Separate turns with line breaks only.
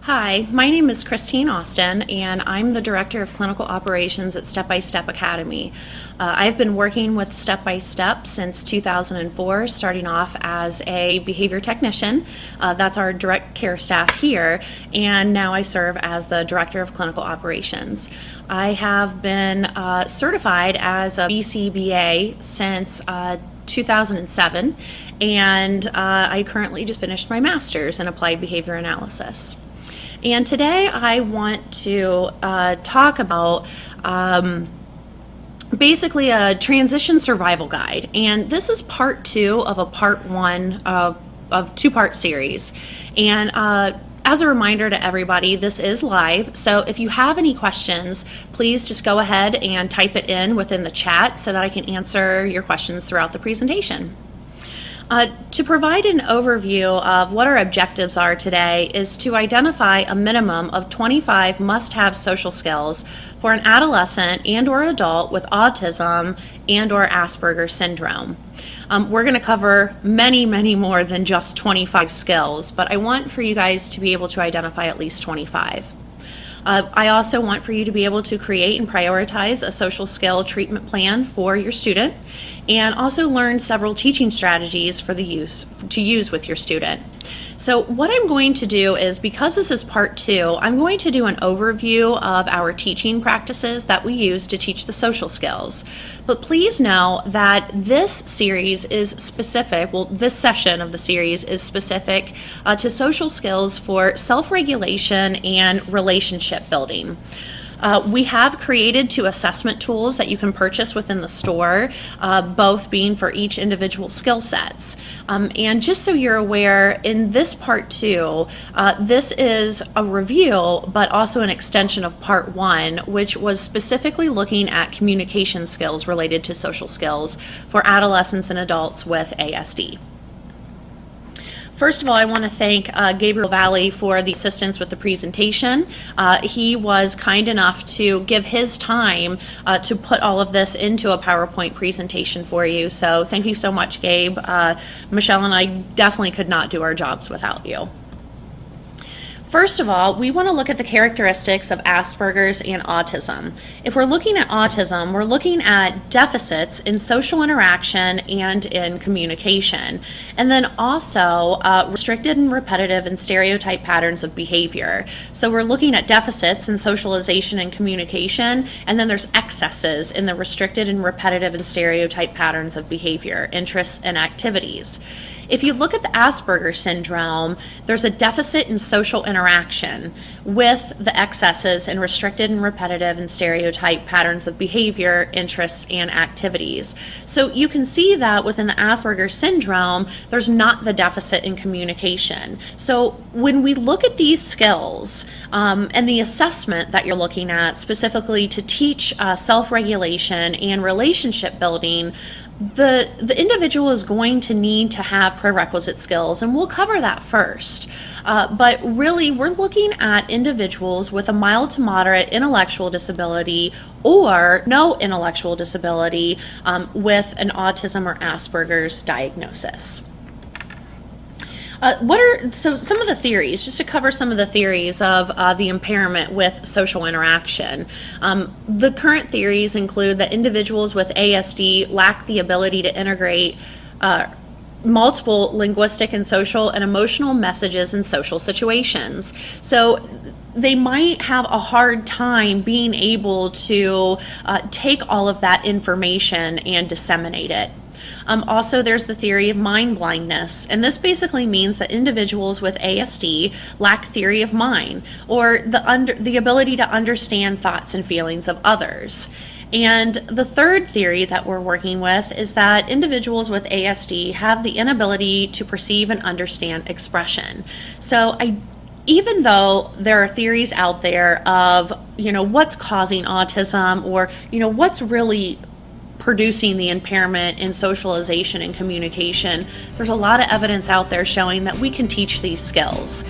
Hi, my name is Christine Austin, and I'm the Director of Clinical Operations at Step by Step Academy. I've been working with Step by Step since 2004, starting off as a behavior technician. That's our direct care staff here, and now I serve as the Director of Clinical Operations. I have been certified as a BCBA since 2007, and I currently just finished my master's in applied behavior analysis. And today I want to talk about basically a transition survival guide. And this is part 2 of a part 1 of 2-part series. And as a reminder to everybody, this is live. So if you have any questions, please just go ahead and type it in within the chat so that I can answer your questions throughout the presentation. To provide an overview of what our objectives are today is to identify a minimum of 25 must-have social skills for an adolescent and or adult with autism and or Asperger syndrome. We're going to cover many more than just 25 skills, but I want for you guys to be able to identify at least 25. I also want for you to be able to create and prioritize a social skill treatment plan for your student, and also learn several teaching strategies to use with your student. So what I'm going to do is, because this is part 2, I'm going to do an overview of our teaching practices that we use to teach the social skills. But please know that this series is specific, this session of the series is specific to social skills for self-regulation and relationship building. We have created 2 assessment tools that you can purchase within the store, both being for each individual skill sets. And just so you're aware, in this part 2, this is a review, but also an extension of part 1, which was specifically looking at communication skills related to social skills for adolescents and adults with ASD. First of all, I want to thank Gabriel Valley for the assistance with the presentation. He was kind enough to give his time to put all of this into a PowerPoint presentation for you. So thank you so much, Gabe. Michelle and I definitely could not do our jobs without you. First of all, we want to look at the characteristics of Asperger's and autism. If we're looking at autism, we're looking at deficits in social interaction and in communication, and then also restricted and repetitive and stereotype patterns of behavior. So we're looking at deficits in socialization and communication, and then there's excesses in the restricted and repetitive and stereotype patterns of behavior, interests, and activities. If you look at the Asperger syndrome, there's a deficit in social interaction with the excesses in restricted and repetitive and stereotype patterns of behavior, interests, and activities. So you can see that within the Asperger syndrome, there's not the deficit in communication. So when we look at these skills and the assessment that you're looking at specifically to teach self-regulation and relationship building, the individual is going to need to have prerequisite skills, and we'll cover that first. But really, we're looking at individuals with a mild to moderate intellectual disability or no intellectual disability with an autism or Asperger's diagnosis. So some of the theories, just to cover some of the theories of the impairment with social interaction. The current theories include that individuals with ASD lack the ability to integrate multiple linguistic and social and emotional messages in social situations. So they might have a hard time being able to take all of that information and disseminate it. Also, there's the theory of mind blindness, and this basically means that individuals with ASD lack theory of mind, or the ability to understand thoughts and feelings of others. And the third theory that we're working with is that individuals with ASD have the inability to perceive and understand expression. So even though there are theories out there of, what's causing autism, or, what's really producing the impairment in socialization and communication, there's a lot of evidence out there showing that we can teach these skills.